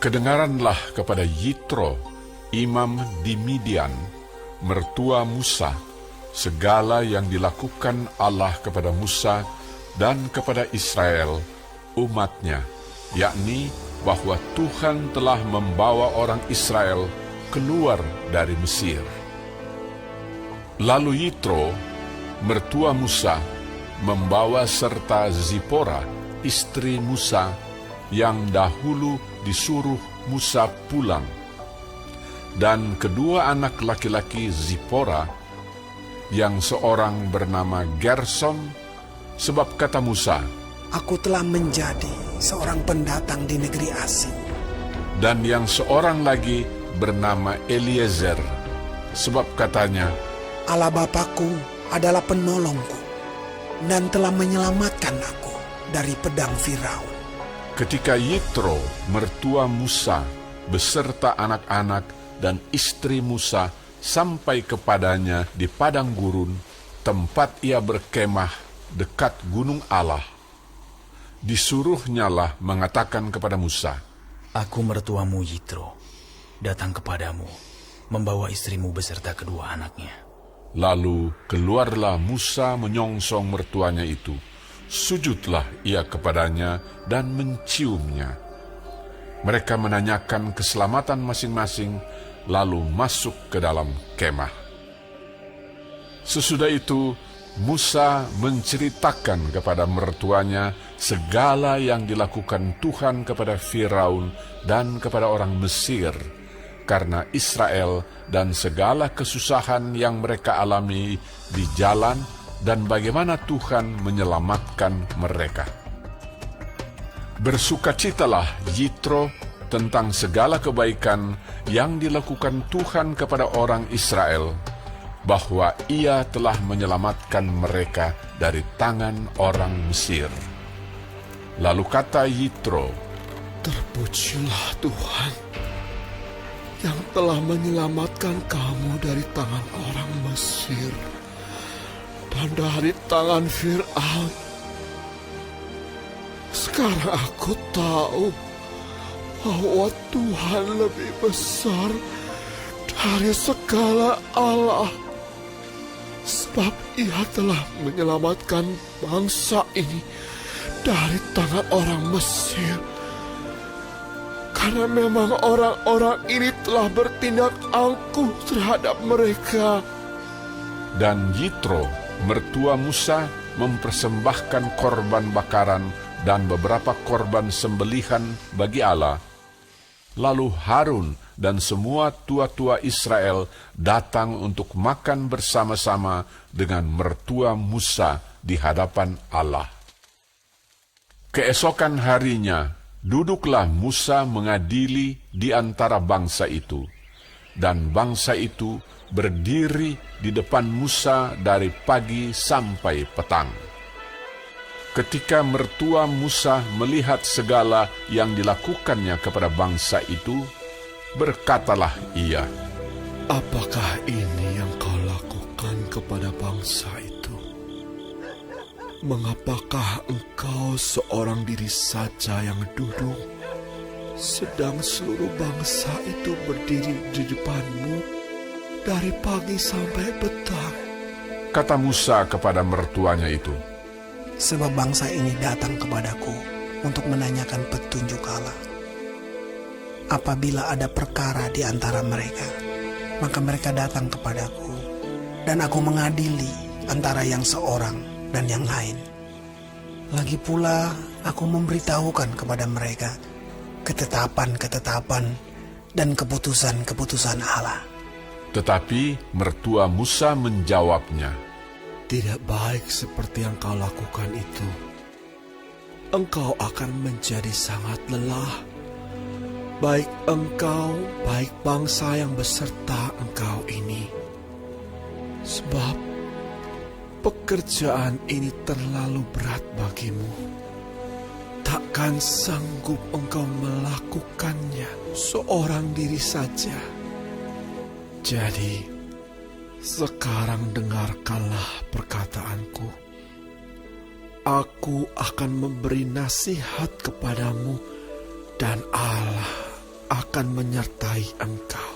Kedengaranlah kepada Yitro, imam di Midian, mertua Musa, segala yang dilakukan Allah kepada Musa dan kepada Israel, umatnya, yakni bahwa Tuhan telah membawa orang Israel keluar dari Mesir. Lalu Yitro, mertua Musa, membawa serta Zipora, istri Musa, yang dahulu disuruh Musa pulang, dan kedua anak laki-laki Zipora, yang seorang bernama Gersom, sebab kata Musa, "Aku telah menjadi seorang pendatang di negeri asing." dan yang seorang lagi bernama Eliezer, sebab katanya, "Allah Bapakku adalah penolongku dan telah menyelamatkan aku dari pedang Firaun." Ketika Yitro, mertua Musa, beserta anak-anak dan istri Musa sampai kepadanya di padang gurun, tempat ia berkemah dekat gunung Allah, disuruhnyalah mengatakan kepada Musa, "Aku mertuamu Yitro, datang kepadamu, membawa istrimu beserta kedua anaknya." Lalu keluarlah Musa menyongsong mertuanya itu. Sujudlah ia kepadanya dan menciumnya. Mereka menanyakan keselamatan masing-masing, lalu masuk ke dalam kemah. Sesudah itu, Musa menceritakan kepada mertuanya segala yang dilakukan Tuhan kepada Firaun dan kepada orang Mesir, karena Israel dan segala kesusahan yang mereka alami di jalan, dan bagaimana Tuhan menyelamatkan mereka. Bersukacitalah Yitro tentang segala kebaikan yang dilakukan Tuhan kepada orang Israel, bahwa ia telah menyelamatkan mereka dari tangan orang Mesir. Lalu kata Yitro, "Terpujilah Tuhan yang telah menyelamatkan kamu dari tangan orang Mesir dan dari tangan Firaun. Sekarang aku tahu bahwa Tuhan lebih besar dari segala Allah, sebab Ia telah menyelamatkan bangsa ini dari tangan orang Mesir. Karena memang orang-orang ini telah bertindak angkuh terhadap mereka." dan Yitro, mertua Musa, mempersembahkan korban bakaran dan beberapa korban sembelihan bagi Allah. Lalu Harun dan semua tua-tua Israel datang untuk makan bersama-sama dengan mertua Musa di hadapan Allah. Keesokan harinya, duduklah Musa mengadili di antara bangsa itu, dan bangsa itu berdiri di depan Musa dari pagi sampai petang. Ketika mertua Musa melihat segala yang dilakukannya kepada bangsa itu, berkatalah ia, "Apakah ini yang kau lakukan kepada bangsa itu? Mengapakah engkau seorang diri saja yang duduk, sedang seluruh bangsa itu berdiri di depanmu dari pagi sampai petang?" Kata Musa kepada mertuanya itu, Sebab bangsa ini datang kepadaku untuk menanyakan petunjuk Allah. Apabila ada perkara di antara mereka, maka mereka datang kepadaku, dan aku mengadili antara yang seorang dan yang lain. Lagi pula aku memberitahukan kepada mereka ketetapan-ketetapan dan keputusan-keputusan Allah. Tetapi mertua Musa menjawabnya, "Tidak baik seperti yang kau lakukan itu. Engkau akan menjadi sangat lelah, baik engkau, baik bangsa yang beserta engkau ini. Sebab pekerjaan ini terlalu berat bagimu. Takkan sanggup engkau melakukannya seorang diri saja. Jadi, sekarang dengarkanlah perkataanku. Aku akan memberi nasihat kepadamu dan Allah akan menyertai engkau.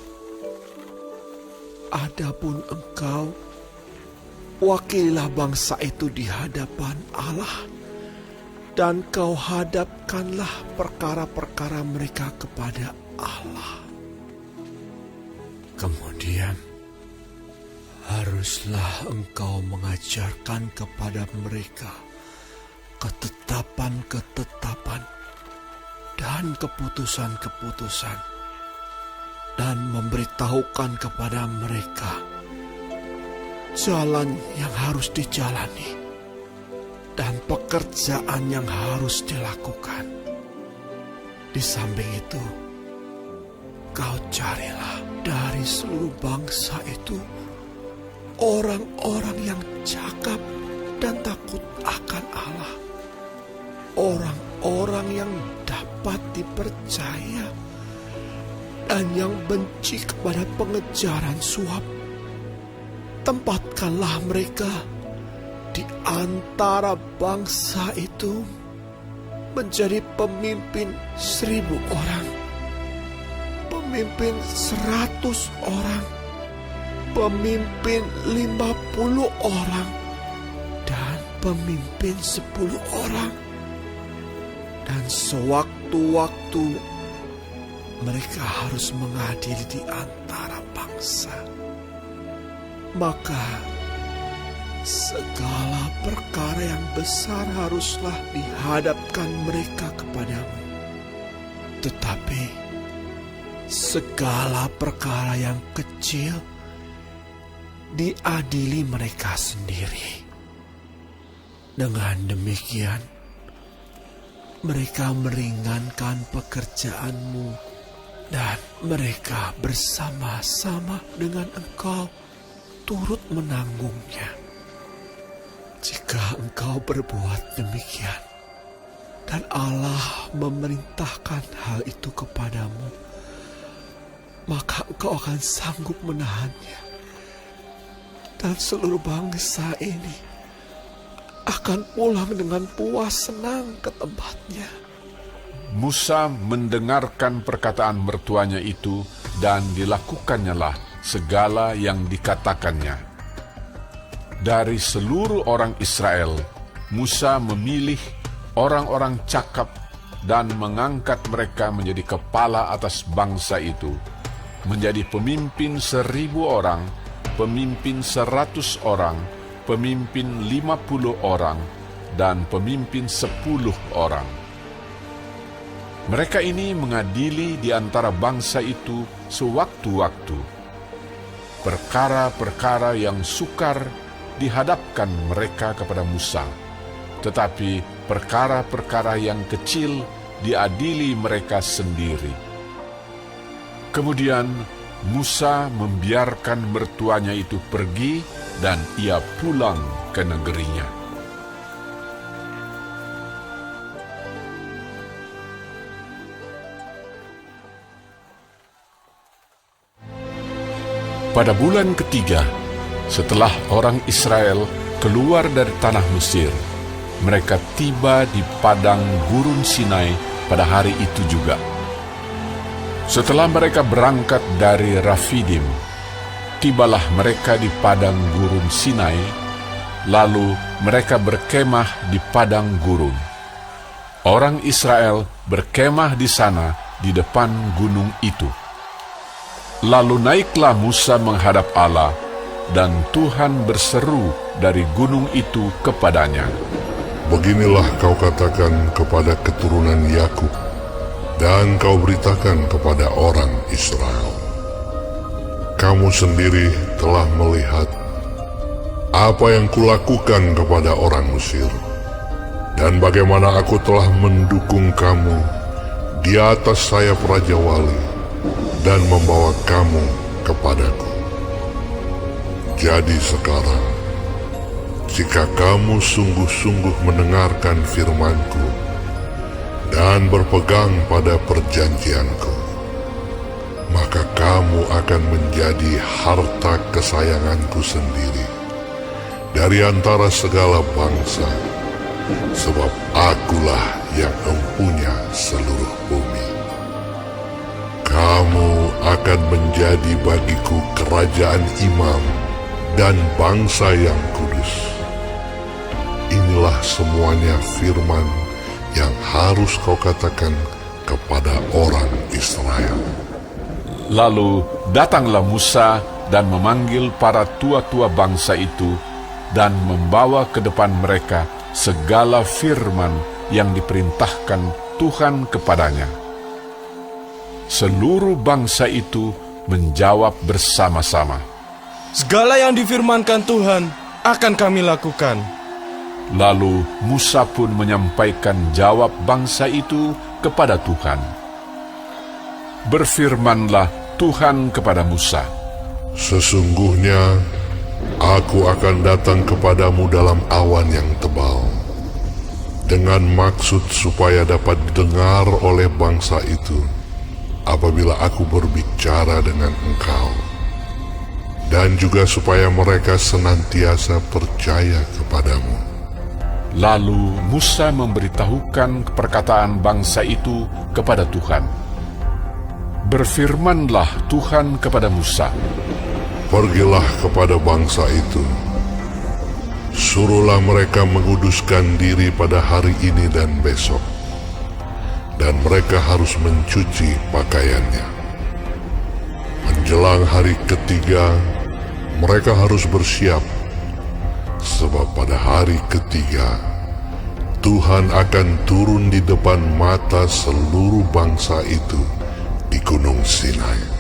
Adapun engkau, wakililah bangsa itu di hadapan Allah, dan kau hadapkanlah perkara-perkara mereka kepada Allah. Kemudian, haruslah engkau mengajarkan kepada mereka ketetapan-ketetapan dan keputusan-keputusan, dan memberitahukan kepada mereka jalan yang harus dijalani dan pekerjaan yang harus dilakukan. Di samping itu, kau carilah dari seluruh bangsa itu orang-orang yang cakap dan takut akan Allah, orang-orang yang dapat dipercaya dan yang benci kepada pengejaran suap. Tempatkanlah mereka di antara bangsa itu menjadi pemimpin 1.000 orang, pemimpin 100 orang, pemimpin 50 orang, dan pemimpin 10 orang. Dan sewaktu-waktu mereka harus mengadili di antara bangsa. Maka segala perkara yang besar haruslah dihadapkan mereka kepadamu. Tetapi segala perkara yang kecil diadili mereka sendiri. Dengan demikian, mereka meringankan pekerjaanmu, dan mereka bersama-sama dengan engkau turut menanggungnya. Jika engkau berbuat demikian, dan Allah memerintahkan hal itu kepadamu, maka engkau akan sanggup menahannya, dan seluruh bangsa ini akan pulang dengan puas senang ke tempatnya. Musa mendengarkan perkataan mertuanya itu, dan dilakukannya segala yang dikatakannya. Dari seluruh orang Israel, Musa memilih orang-orang cakap dan mengangkat mereka menjadi kepala atas bangsa itu, menjadi pemimpin 1.000 orang, pemimpin 100 orang, pemimpin 50 orang, dan pemimpin 10 orang. Mereka ini mengadili di antara bangsa itu sewaktu-waktu. Perkara-perkara yang sukar dihadapkan mereka kepada Musa, tetapi perkara-perkara yang kecil diadili mereka sendiri. Kemudian Musa membiarkan mertuanya itu pergi, dan ia pulang ke negerinya. Pada bulan ketiga, setelah orang Israel keluar dari tanah Mesir, mereka tiba di padang gurun Sinai pada hari itu juga. Setelah mereka berangkat dari Rafidim, tibalah mereka di padang gurun Sinai, lalu mereka berkemah di padang gurun. Orang Israel berkemah di sana di depan gunung itu. Lalu naiklah Musa menghadap Allah, dan Tuhan berseru dari gunung itu kepadanya. Beginilah kau katakan kepada keturunan Yakub, dan kau beritakan kepada orang Israel. Kamu sendiri telah melihat apa yang kulakukan kepada orang Mesir, dan bagaimana aku telah mendukung kamu di atas sayap Raja Wali, dan membawa kamu kepadaku. Jadi sekarang, jika kamu sungguh-sungguh mendengarkan firman-Ku dan berpegang pada perjanjian-Ku, maka kamu akan menjadi harta kesayangan-Ku sendiri dari antara segala bangsa, sebab Akulah yang empunya seluruh bumi. akan menjadi bagiku kerajaan imam dan bangsa yang kudus. Inilah semuanya firman yang harus kau katakan kepada orang Israel. Lalu datanglah Musa dan memanggil para tua-tua bangsa itu dan membawa ke depan mereka segala firman yang diperintahkan Tuhan kepadanya. Seluruh bangsa itu menjawab bersama-sama, "Segala yang difirmankan Tuhan akan kami lakukan." Lalu Musa pun menyampaikan jawab bangsa itu kepada Tuhan. Berfirmanlah Tuhan kepada Musa, Sesungguhnya aku akan datang kepadamu dalam awan yang tebal, dengan maksud supaya dapat didengar oleh bangsa itu apabila aku berbicara dengan engkau, dan juga supaya mereka senantiasa percaya kepadamu. Lalu Musa memberitahukan perkataan bangsa itu kepada Tuhan. Berfirmanlah Tuhan kepada Musa, Pergilah kepada bangsa itu, suruhlah mereka menguduskan diri pada hari ini dan besok, dan mereka harus mencuci pakaiannya. Menjelang hari ketiga, mereka harus bersiap, sebab pada hari ketiga, Tuhan akan turun di depan mata seluruh bangsa itu di Gunung Sinai.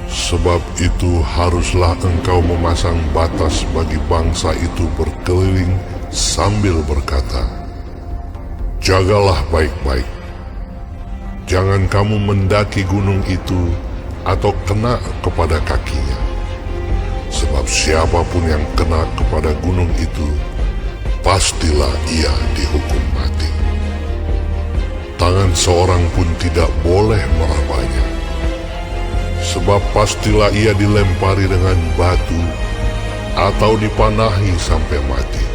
Sebab itu haruslah engkau memasang batas bagi bangsa itu berkeliling sambil berkata, Jagalah baik-baik. Jangan kamu mendaki gunung itu atau kena kepada kakinya. Sebab siapapun yang kena kepada gunung itu, pastilah ia dihukum mati. Tangan seorang pun tidak boleh merabanya. Sebab pastilah ia dilempari dengan batu atau dipanahi sampai mati.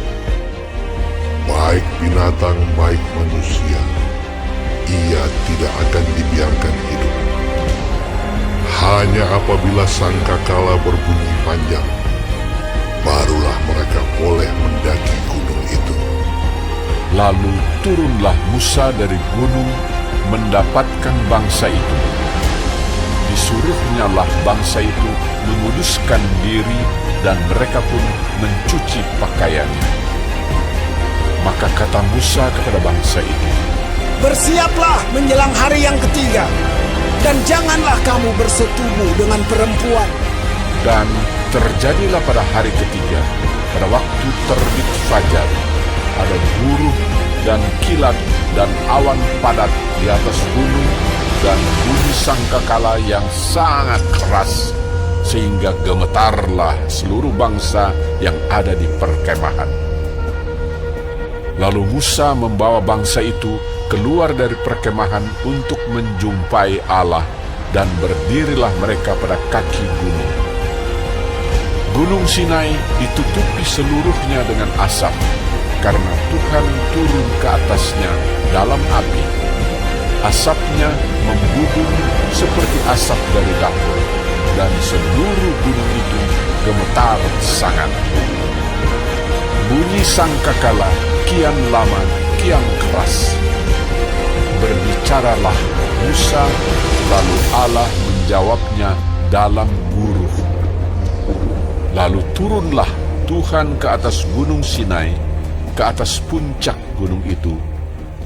Baik binatang, baik manusia, ia tidak akan dibiarkan hidup. Hanya apabila sangkakala berbunyi panjang, barulah mereka boleh mendaki gunung itu. Lalu turunlah Musa dari gunung mendapatkan bangsa itu. Disuruhnyalah bangsa itu menguduskan diri dan mereka pun mencuci pakaiannya. Maka kata Musa kepada bangsa itu, Bersiaplah menjelang hari yang ketiga, dan janganlah kamu bersetubuh dengan perempuan. Dan terjadilah pada hari ketiga, pada waktu terbit fajar, ada guruh dan kilat dan awan padat di atas gunung, dan bunyi sangkakala yang sangat keras, sehingga gemetarlah seluruh bangsa yang ada di perkemahan. Lalu Musa membawa bangsa itu keluar dari perkemahan untuk menjumpai Allah, dan berdirilah mereka pada kaki gunung. Gunung Sinai ditutupi seluruhnya dengan asap, karena Tuhan turun ke atasnya dalam api. Asapnya membubung seperti asap dari dapur, dan seluruh gunung itu gemetar sangat. Bunyi sangkakala kian lama, kian keras. Berbicaralah Musa, lalu Allah menjawabnya dalam guruh. Lalu turunlah Tuhan ke atas gunung Sinai, ke atas puncak gunung itu.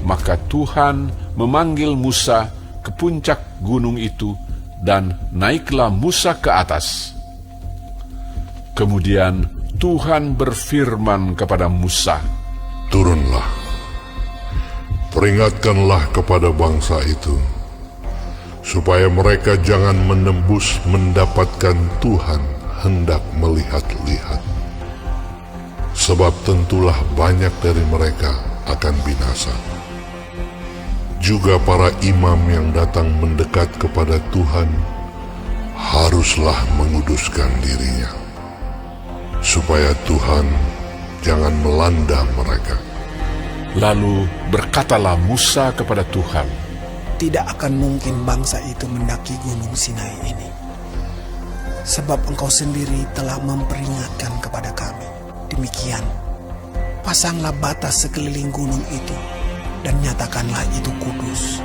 Maka Tuhan memanggil Musa ke puncak gunung itu, dan naiklah Musa ke atas. Kemudian Tuhan berfirman kepada Musa, Turunlah, peringatkanlah kepada bangsa itu, supaya mereka jangan menembus mendapatkan Tuhan hendak melihat-lihat. Sebab tentulah banyak dari mereka akan binasa. Juga para imam yang datang mendekat kepada Tuhan haruslah menguduskan dirinya, supaya Tuhan jangan melanda mereka. Lalu berkatalah Musa kepada Tuhan, tidak akan mungkin bangsa itu mendaki gunung Sinai ini. Sebab engkau sendiri telah memperingatkan kepada kami. Demikian, pasanglah batas sekeliling gunung itu, dan nyatakanlah itu kudus.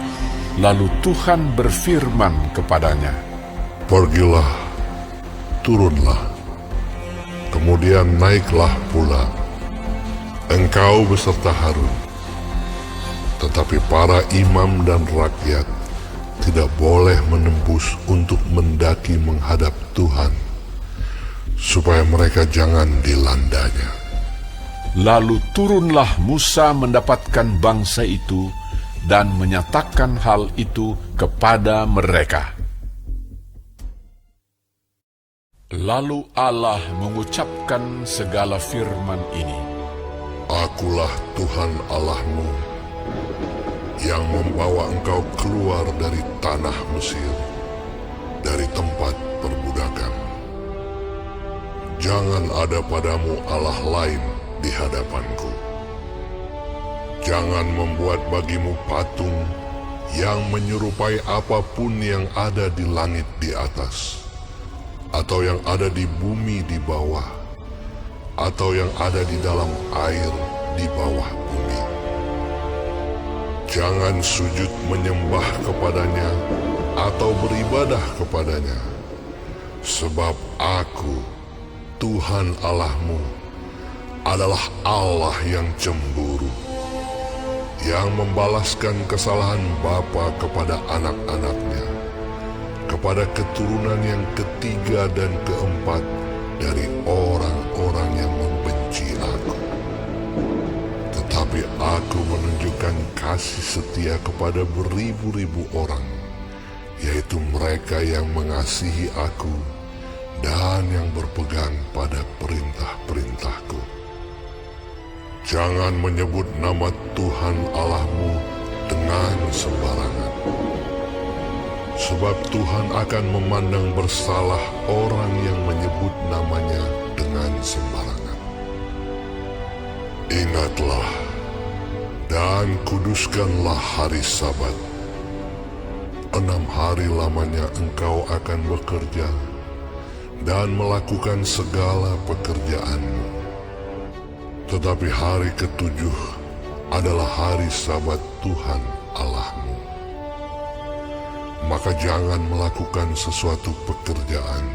Lalu Tuhan berfirman kepadanya, Pergilah, turunlah, kemudian naiklah pula, engkau beserta Harun. Tetapi para imam dan rakyat tidak boleh menembus untuk mendaki menghadap Tuhan, supaya mereka jangan dilandanya. Lalu turunlah Musa mendapatkan bangsa itu dan menyatakan hal itu kepada mereka. Lalu Allah mengucapkan segala firman ini, Akulah Tuhan Allahmu, yang membawa engkau keluar dari tanah Mesir, dari tempat perbudakan. Jangan ada padamu Allah lain di hadapanku. Jangan membuat bagimu patung yang menyerupai apapun yang ada di langit di atas, atau yang ada di bumi di bawah, atau yang ada di dalam air di bawah bumi. Jangan sujud menyembah kepadanya atau beribadah kepadanya, sebab Aku, Tuhan Allahmu, adalah Allah yang cemburu, yang membalaskan kesalahan bapa kepada anak-anaknya, kepada keturunan yang ketiga dan keempat dari orang-orang yang membenci Aku. Tetapi Aku menunjukkan kasih setia kepada beribu-ribu orang, yaitu mereka yang mengasihi Aku dan yang berpegang pada perintah-perintahku. Jangan menyebut nama Tuhan Allahmu dengan sembarangan, sebab Tuhan akan memandang bersalah orang yang menyebut namanya dengan sembarangan. Ingatlah dan kuduskanlah hari Sabat. 6 hari lamanya engkau akan bekerja dan melakukan segala pekerjaanmu. Tetapi hari ke-7 adalah hari Sabat Tuhan Allahmu. Maka jangan melakukan sesuatu pekerjaan,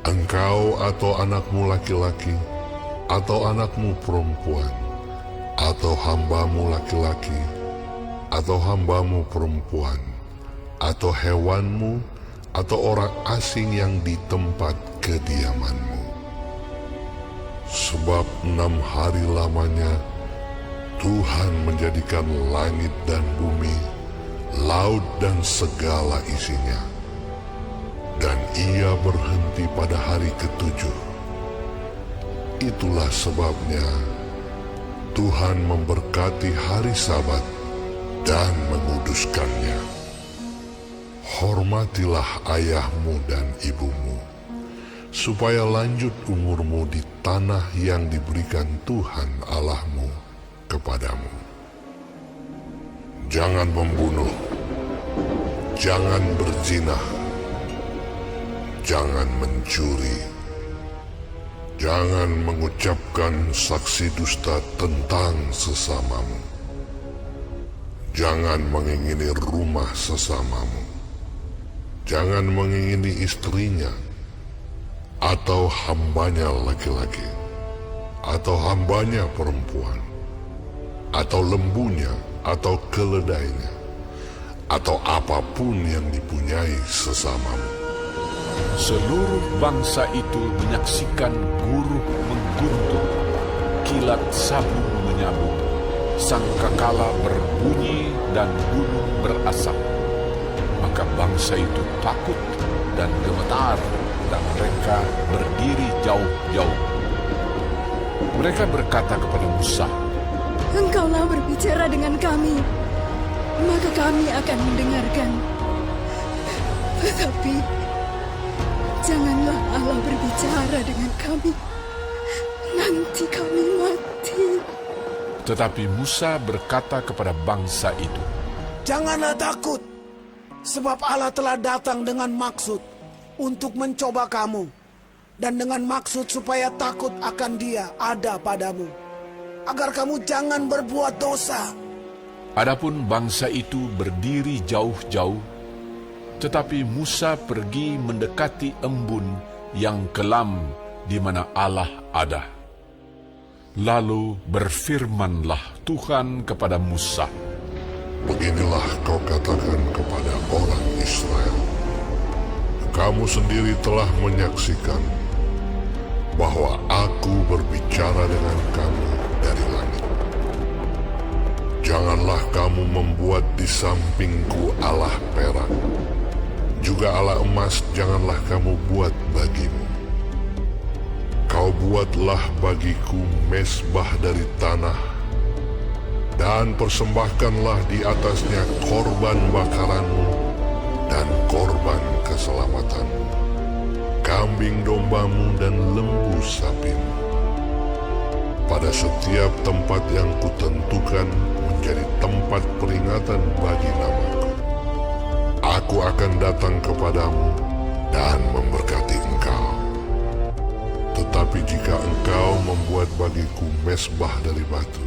engkau atau anakmu laki-laki, atau anakmu perempuan, atau hambamu laki-laki, atau hambamu perempuan, atau hewanmu, atau orang asing yang di tempat kediamanmu. Sebab 6 hari lamanya Tuhan menjadikan langit dan bumi, laut dan segala isinya, dan Ia berhenti pada hari ke-7. Itulah sebabnya Tuhan memberkati hari Sabat dan menguduskannya. Hormatilah ayahmu dan ibumu, supaya lanjut umurmu di tanah yang diberikan Tuhan Allahmu kepadamu. Jangan membunuh, jangan berzina, jangan mencuri, jangan mengucapkan saksi dusta tentang sesamamu, jangan mengingini rumah sesamamu, jangan mengingini istrinya, atau hambanya laki-laki, atau hambanya perempuan, atau lembunya, atau keledainya, atau apapun yang dipunyai sesamamu. Seluruh bangsa itu menyaksikan guru mengguntung, kilat sabung menyabung, sangkakala berbunyi dan gunung berasap. Maka bangsa itu takut dan gemetar, dan mereka berdiri jauh-jauh. Mereka berkata kepada Musa, Engkaulah berbicara dengan kami, maka kami akan mendengarkan. Tetapi janganlah Allah berbicara dengan kami, nanti kami mati. Tetapi Musa berkata kepada bangsa itu, Janganlah takut, sebab Allah telah datang dengan maksud untuk mencoba kamu, dan dengan maksud supaya takut akan Dia ada padamu, agar kamu jangan berbuat dosa. Adapun bangsa itu berdiri jauh-jauh, tetapi Musa pergi mendekati embun yang kelam di mana Allah ada. Lalu berfirmanlah Tuhan kepada Musa, Beginilah kau katakan kepada orang Israel, kamu sendiri telah menyaksikan bahwa aku berbicara dengan kamu dari langit. Janganlah kamu membuat di sampingku Allah perak, juga Allah emas janganlah kamu buat bagimu. Kau buatlah bagiku mezbah dari tanah, dan persembahkanlah di atasnya korban bakaranmu dan korban keselamatanmu, kambing dombamu dan lembu sapimu. Pada setiap tempat yang kutentukan menjadi tempat peringatan bagi namaku, aku akan datang kepadamu dan memberkati engkau. Tetapi jika engkau membuat bagiku mezbah dari batu,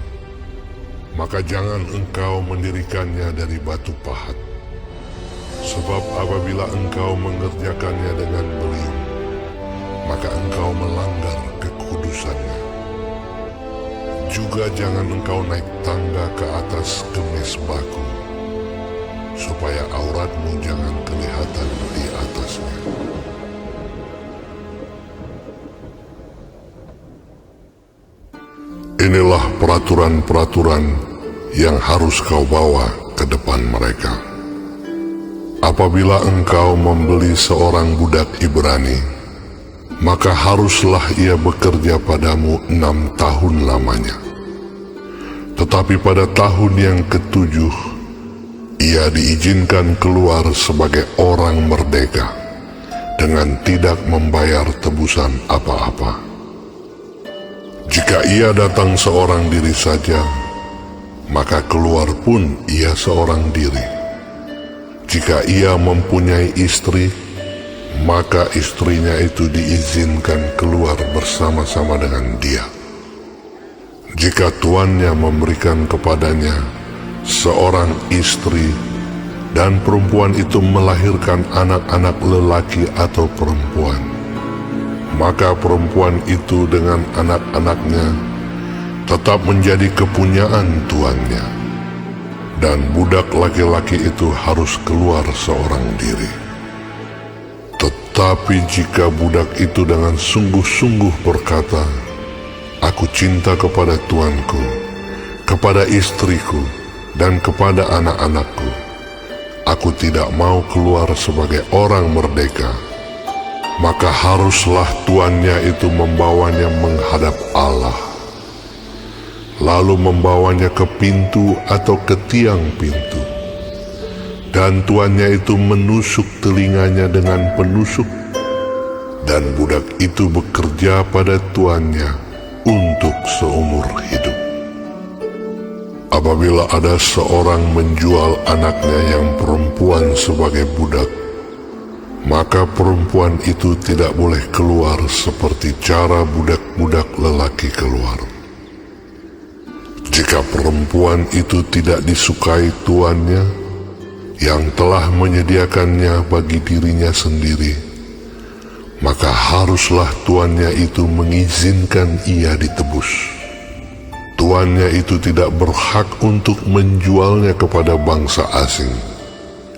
maka jangan engkau mendirikannya dari batu pahat. Sebab apabila engkau mengerjakannya dengan beliung, maka engkau melanggar kekudusannya. Juga jangan engkau naik tangga ke atas ke mezbahku, supaya auratmu jangan kelihatan di atasnya. Inilah peraturan-peraturan yang harus kau bawa ke depan mereka. Apabila engkau membeli seorang budak Ibrani, maka haruslah ia bekerja padamu 6 tahun lamanya. Tetapi pada tahun yang ke-7, ia diizinkan keluar sebagai orang merdeka dengan tidak membayar tebusan apa-apa. Jika ia datang seorang diri saja, maka keluar pun ia seorang diri. Jika ia mempunyai istri, maka istrinya itu diizinkan keluar bersama-sama dengan dia. Jika tuannya memberikan kepadanya seorang istri dan perempuan itu melahirkan anak-anak lelaki atau perempuan, maka perempuan itu dengan anak-anaknya tetap menjadi kepunyaan tuannya, dan budak laki-laki itu harus keluar seorang diri. Tetapi jika budak itu dengan sungguh-sungguh berkata, Aku cinta kepada tuanku, kepada istriku, dan kepada anak-anakku, aku tidak mau keluar sebagai orang merdeka, maka haruslah tuannya itu membawanya menghadap Allah, lalu membawanya ke pintu atau ke tiang pintu, dan tuannya itu menusuk telinganya dengan penusuk, dan budak itu bekerja pada tuannya untuk seumur hidup. Apabila ada seorang menjual anaknya yang perempuan sebagai budak, maka perempuan itu tidak boleh keluar seperti cara budak-budak lelaki keluar. Jika perempuan itu tidak disukai tuannya yang telah menyediakannya bagi dirinya sendiri, maka haruslah tuannya itu mengizinkan ia ditebus. Tuannya itu tidak berhak untuk menjualnya kepada bangsa asing,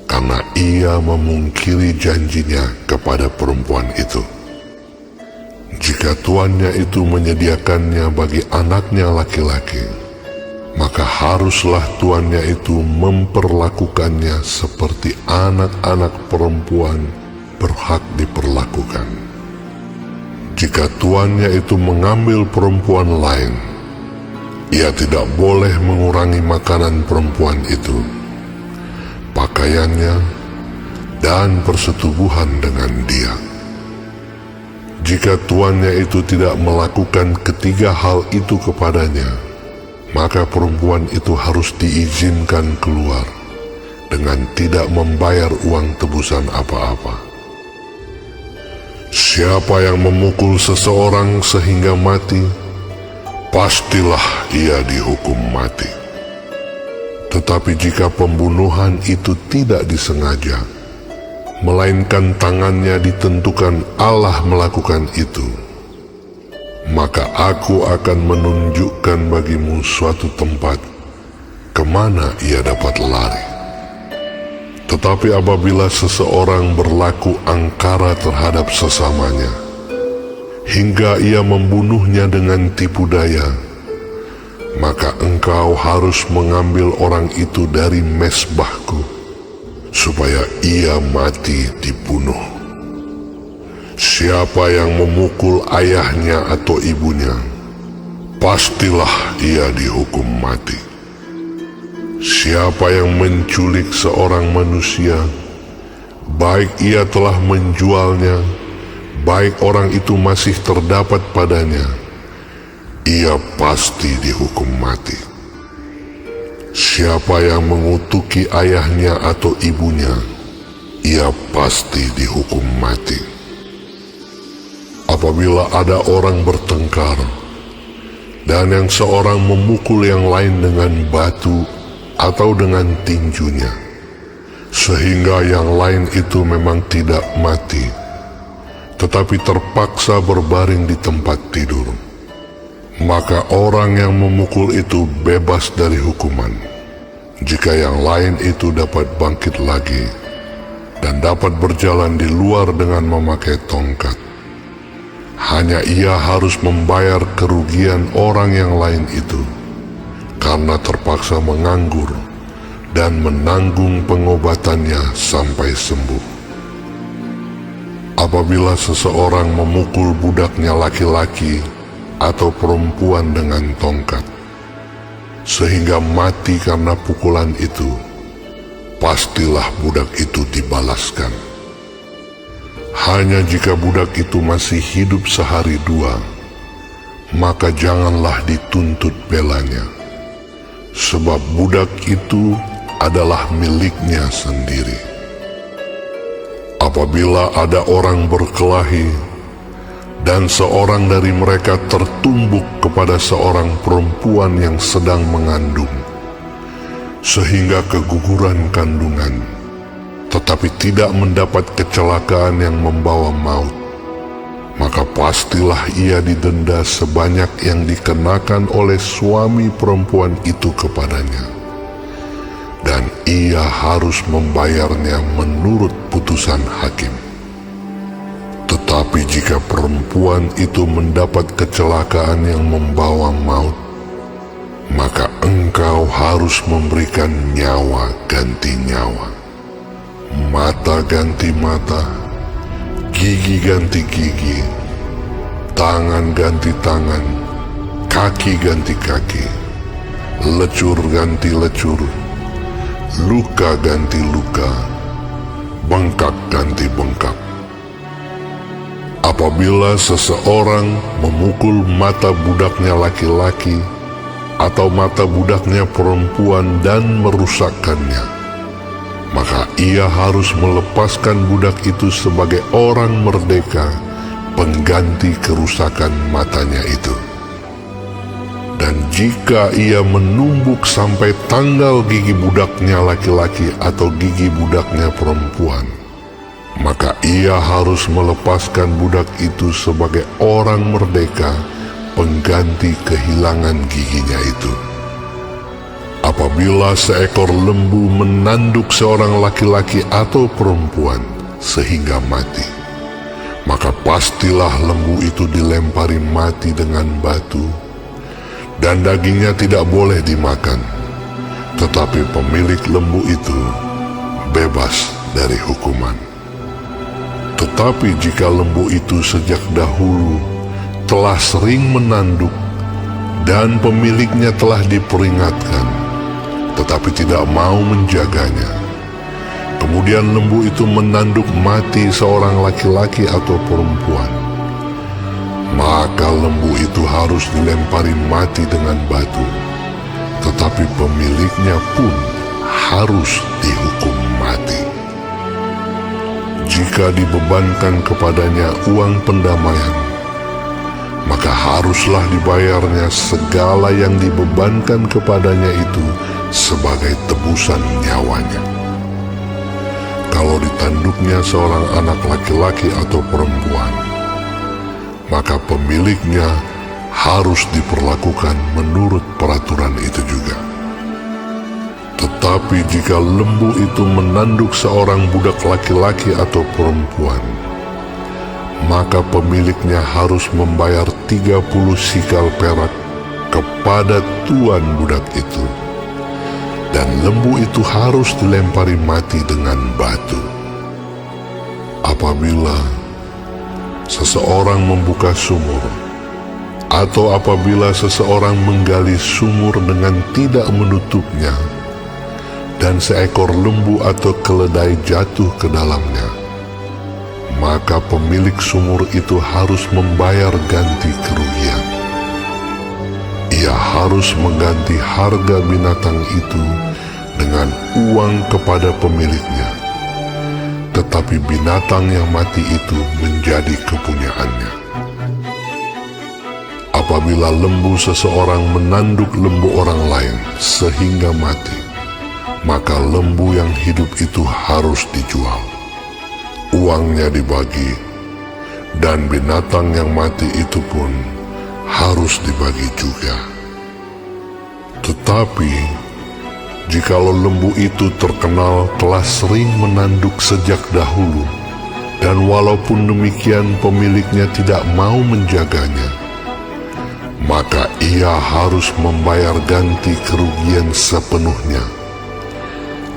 karena ia memungkiri janjinya kepada perempuan itu. Jika tuannya itu menyediakannya bagi anaknya laki-laki, maka haruslah tuannya itu memperlakukannya seperti anak-anak perempuan berhak diperlakukan. Jika tuannya itu mengambil perempuan lain, ia tidak boleh mengurangi makanan perempuan itu, pakaiannya, dan persetubuhan dengan dia. Jika tuannya itu tidak melakukan ketiga hal itu kepadanya, maka perempuan itu harus diizinkan keluar dengan tidak membayar uang tebusan apa-apa. Siapa yang memukul seseorang sehingga mati, pastilah ia dihukum mati. Tetapi jika pembunuhan itu tidak disengaja, melainkan tangannya ditentukan Allah melakukan itu, maka aku akan menunjukkan bagimu suatu tempat kemana ia dapat lari. Tetapi apabila seseorang berlaku angkara terhadap sesamanya, hingga ia membunuhnya dengan tipu daya, maka engkau harus mengambil orang itu dari mezbahku, supaya ia mati dibunuh. Siapa yang memukul ayahnya atau ibunya, pastilah ia dihukum mati. Siapa yang menculik seorang manusia, baik ia telah menjualnya, baik orang itu masih terdapat padanya, ia pasti dihukum mati. Siapa yang mengutuki ayahnya atau ibunya, ia pasti dihukum mati. Apabila ada orang bertengkar, dan yang seorang memukul yang lain dengan batu atau dengan tinjunya, sehingga yang lain itu memang tidak mati, tetapi terpaksa berbaring di tempat tidur, maka orang yang memukul itu bebas dari hukuman, jika yang lain itu dapat bangkit lagi dan dapat berjalan di luar dengan memakai tongkat. Hanya ia harus membayar kerugian orang yang lain itu, karena terpaksa menganggur dan menanggung pengobatannya sampai sembuh. Apabila seseorang memukul budaknya laki-laki atau perempuan dengan tongkat, sehingga mati karena pukulan itu, pastilah budak itu dibalaskan. Hanya jika budak itu masih hidup sehari dua, maka janganlah dituntut belanya, sebab budak itu adalah miliknya sendiri. Apabila ada orang berkelahi, dan seorang dari mereka tertumbuk kepada seorang perempuan yang sedang mengandung, sehingga keguguran kandungan, tetapi tidak mendapat kecelakaan yang membawa maut, maka pastilah ia didenda sebanyak yang dikenakan oleh suami perempuan itu kepadanya, dan ia harus membayarnya menurut putusan hakim. Tetapi jika perempuan itu mendapat kecelakaan yang membawa maut, maka engkau harus memberikan nyawa ganti nyawa, mata ganti mata, gigi ganti gigi, tangan ganti tangan, kaki ganti kaki, lecur ganti lecur, luka ganti luka, bengkak ganti bengkak. Apabila seseorang memukul mata budaknya laki-laki atau mata budaknya perempuan dan merusakkannya, maka ia harus melepaskan budak itu sebagai orang merdeka pengganti kerusakan matanya itu. Dan jika ia menumbuk sampai tanggal gigi budaknya laki-laki atau gigi budaknya perempuan, maka ia harus melepaskan budak itu sebagai orang merdeka pengganti kehilangan giginya itu. Apabila seekor lembu menanduk seorang laki-laki atau perempuan sehingga mati, maka pastilah lembu itu dilempari mati dengan batu, dan dagingnya tidak boleh dimakan, tetapi pemilik lembu itu bebas dari hukuman. Tetapi jika lembu itu sejak dahulu telah sering menanduk dan pemiliknya telah diperingatkan, tetapi tidak mau menjaganya, kemudian lembu itu menanduk mati seorang laki-laki atau perempuan, maka lembu itu harus dilempari mati dengan batu, tetapi pemiliknya pun harus dihukum mati. Jika dibebankan kepadanya uang pendamaian, maka haruslah dibayarnya segala yang dibebankan kepadanya itu sebagai tebusan nyawanya. Kalau ditanduknya seorang anak laki-laki atau perempuan, maka pemiliknya harus diperlakukan menurut peraturan itu juga. Tetapi jika lembu itu menanduk seorang budak laki-laki atau perempuan, maka pemiliknya harus membayar 30 sikal perak kepada tuan budak itu, dan lembu itu harus dilempari mati dengan batu. Apabila seseorang membuka sumur, atau apabila seseorang menggali sumur dengan tidak menutupnya, dan seekor lembu atau keledai jatuh ke dalamnya, maka pemilik sumur itu harus membayar ganti kerugian. Ia harus mengganti harga binatang itu dengan uang kepada pemiliknya, tetapi binatang yang mati itu menjadi kepunyaannya. Apabila lembu seseorang menanduk lembu orang lain sehingga mati, maka lembu yang hidup itu harus dijual. Uangnya dibagi, dan binatang yang mati itu pun harus dibagi juga. Tetapi, jikalau lembu itu terkenal telah sering menanduk sejak dahulu, dan walaupun demikian pemiliknya tidak mau menjaganya, maka ia harus membayar ganti kerugian sepenuhnya.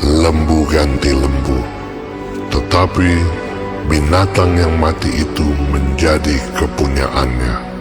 Lembu ganti lembu, tetapi binatang yang mati itu menjadi kepunyaannya.